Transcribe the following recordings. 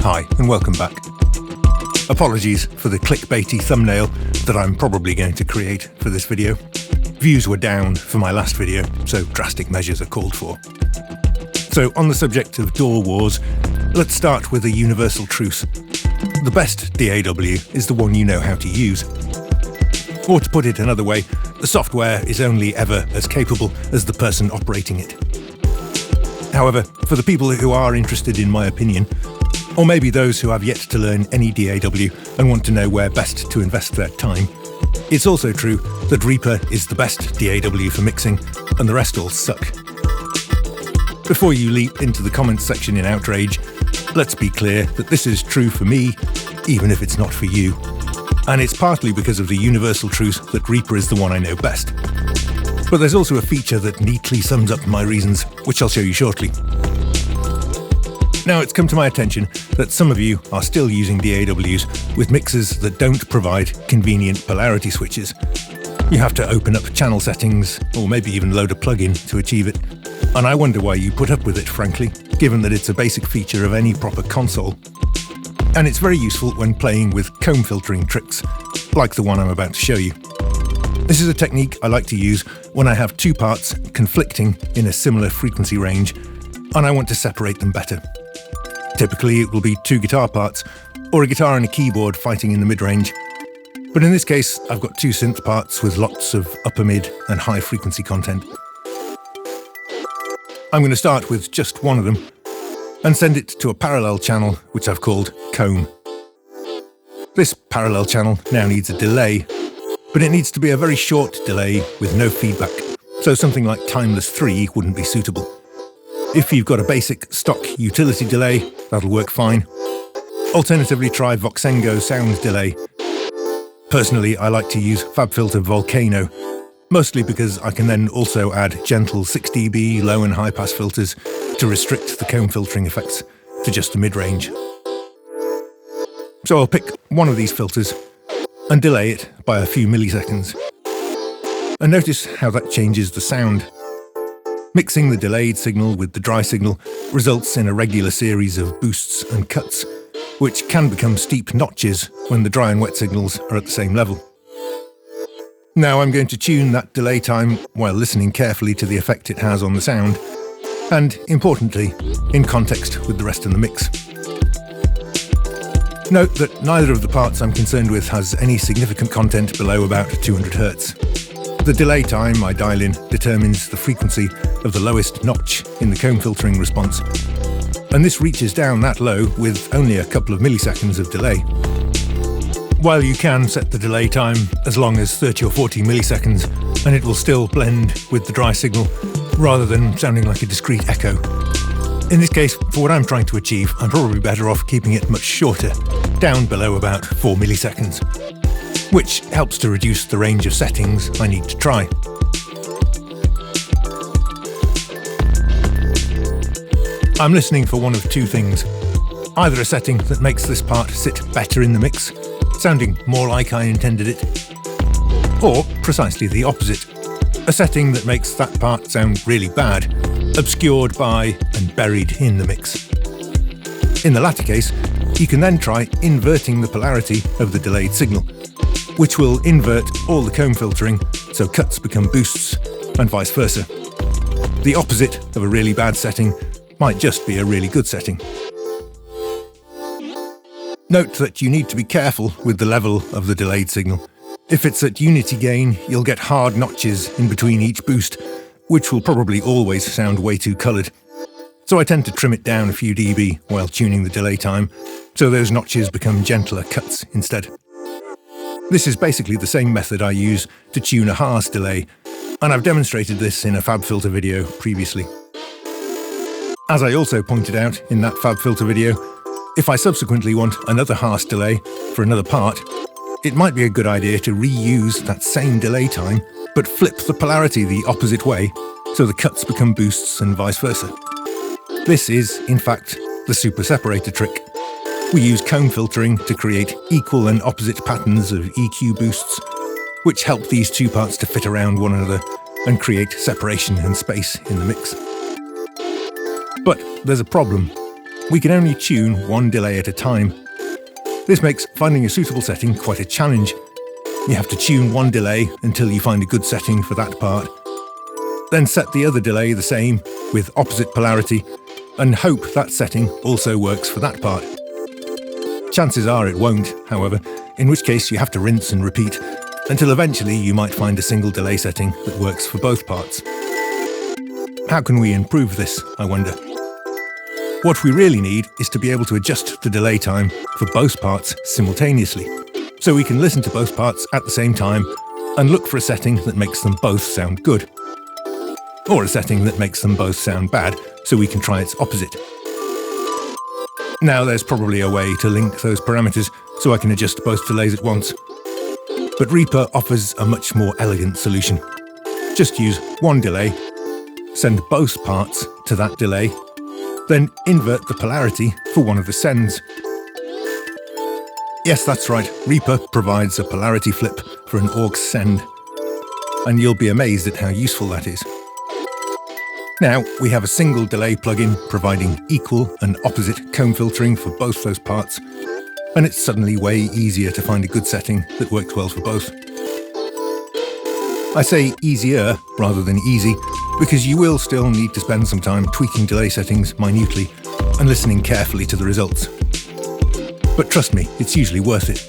Hi, and welcome back. Apologies for the clickbaity thumbnail that I'm probably going to create for this video. Views were down for my last video, so drastic measures are called for. So on the subject of DAW wars, let's start with a universal truth. The best DAW is the one you know how to use. Or to put it another way, the software is only ever as capable as the person operating it. However, for the people who are interested in my opinion, or maybe those who have yet to learn any DAW and want to know where best to invest their time, it's also true that Reaper is the best DAW for mixing, and the rest all suck. Before you leap into the comments section in outrage, let's be clear that this is true for me, even if it's not for you. And it's partly because of the universal truth that Reaper is the one I know best. But there's also a feature that neatly sums up my reasons, which I'll show you shortly. Now, it's come to my attention that some of you are still using DAWs with mixers that don't provide convenient polarity switches. You have to open up channel settings, or maybe even load a plugin to achieve it. And I wonder why you put up with it, frankly, given that it's a basic feature of any proper console. And it's very useful when playing with comb filtering tricks, like the one I'm about to show you. This is a technique I like to use when I have two parts conflicting in a similar frequency range, and I want to separate them better. Typically, it will be two guitar parts, or a guitar and a keyboard fighting in the mid-range. But in this case, I've got two synth parts with lots of upper mid and high frequency content. I'm going to start with just one of them, and send it to a parallel channel, which I've called comb. This parallel channel now needs a delay, but it needs to be a very short delay with no feedback, so something like Timeless 3 wouldn't be suitable. If you've got a basic stock utility delay, that'll work fine. Alternatively, try Voxengo sound delay. Personally, I like to use FabFilter Volcano, mostly because I can then also add gentle 6 dB low and high pass filters to restrict the comb filtering effects to just the mid-range. So I'll pick one of these filters and delay it by a few milliseconds. And notice how that changes the sound. Mixing the delayed signal with the dry signal results in a regular series of boosts and cuts, which can become steep notches when the dry and wet signals are at the same level. Now I'm going to tune that delay time while listening carefully to the effect it has on the sound, and importantly, in context with the rest of the mix. Note that neither of the parts I'm concerned with has any significant content below about 200 Hz. The delay time I dial in determines the frequency of the lowest notch in the comb filtering response, and this reaches down that low with only a couple of milliseconds of delay. While you can set the delay time as long as 30 or 40 milliseconds, and it will still blend with the dry signal rather than sounding like a discrete echo. In this case, for what I'm trying to achieve, I'm probably better off keeping it much shorter, down below about 4 milliseconds. Which helps to reduce the range of settings I need to try. I'm listening for one of two things. Either a setting that makes this part sit better in the mix, sounding more like I intended it, or precisely the opposite, a setting that makes that part sound really bad, obscured by and buried in the mix. In the latter case, you can then try inverting the polarity of the delayed signal, which will invert all the comb filtering so cuts become boosts, and vice versa. The opposite of a really bad setting might just be a really good setting. Note that you need to be careful with the level of the delayed signal. If it's at unity gain, you'll get hard notches in between each boost, which will probably always sound way too coloured. So I tend to trim it down a few dB while tuning the delay time, so those notches become gentler cuts instead. This is basically the same method I use to tune a Haas delay, and I've demonstrated this in a FabFilter video previously. As I also pointed out in that FabFilter video, if I subsequently want another Haas delay for another part, it might be a good idea to reuse that same delay time, but flip the polarity the opposite way, so the cuts become boosts and vice versa. This is, in fact, the super separator trick. We use comb filtering to create equal and opposite patterns of EQ boosts, which help these two parts to fit around one another and create separation and space in the mix. But there's a problem. we can only tune one delay at a time. This makes finding a suitable setting quite a challenge. You have to tune one delay until you find a good setting for that part, then set the other delay the same with opposite polarity, and hope that setting also works for that part. Chances are it won't, however, in which case you have to rinse and repeat until eventually you might find a single delay setting that works for both parts. How can we improve this, I wonder? What we really need is to be able to adjust the delay time for both parts simultaneously, so we can listen to both parts at the same time and look for a setting that makes them both sound good. Or a setting that makes them both sound bad, so we can try its opposite. Now there's probably a way to link those parameters so I can adjust both delays at once. But Reaper offers a much more elegant solution. Just use one delay, send both parts to that delay, then invert the polarity for one of the sends. Yes, that's right, Reaper provides a polarity flip for an aux send, and you'll be amazed at how useful that is. Now we have a single delay plugin providing equal and opposite comb filtering for both those parts, and it's suddenly way easier to find a good setting that works well for both. I say easier rather than easy because you will still need to spend some time tweaking delay settings minutely and listening carefully to the results. But trust me, it's usually worth it.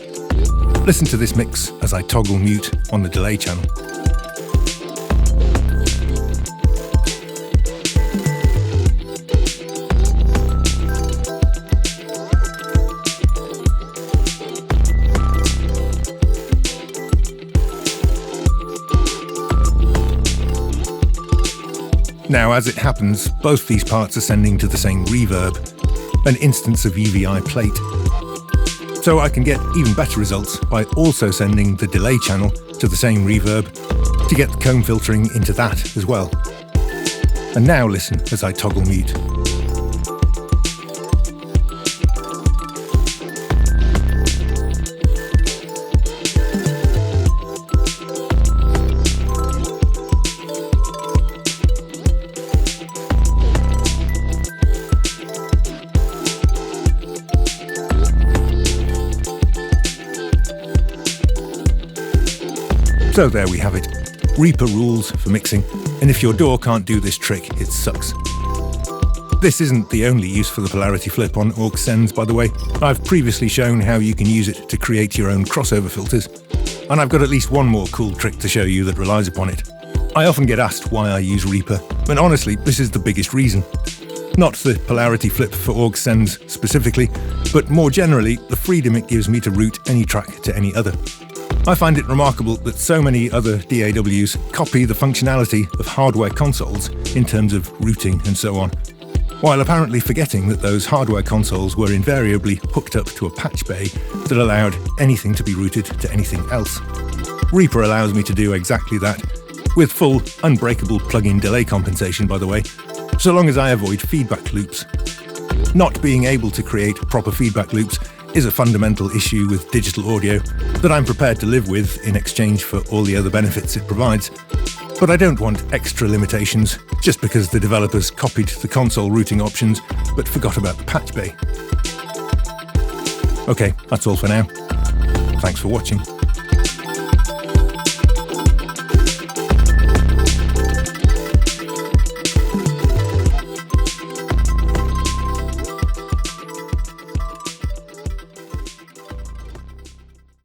Listen to this mix as I toggle mute on the delay channel. Now, as it happens, both these parts are sending to the same reverb, an instance of UVI plate. So I can get even better results by also sending the delay channel to the same reverb to get the comb filtering into that as well. And now listen as I toggle mute. So there we have it. Reaper rules for mixing, and if your DAW can't do this trick, it sucks. This isn't the only use for the polarity flip on aux sends, by the way. I've previously shown how you can use it to create your own crossover filters, and I've got at least one more cool trick to show you that relies upon it. I often get asked why I use Reaper, and honestly, this is the biggest reason. Not the polarity flip for aux sends specifically, but more generally, the freedom it gives me to route any track to any other. I find it remarkable that so many other DAWs copy the functionality of hardware consoles in terms of routing and so on, while apparently forgetting that those hardware consoles were invariably hooked up to a patch bay that allowed anything to be routed to anything else. Reaper allows me to do exactly that, with full, unbreakable plug-in delay compensation, by the way, so long as I avoid feedback loops. Not being able to create proper feedback loops is a fundamental issue with digital audio that I'm prepared to live with in exchange for all the other benefits it provides. But I don't want extra limitations just because the developers copied the console routing options but forgot about the patch bay. Okay, that's all for now. Thanks for watching.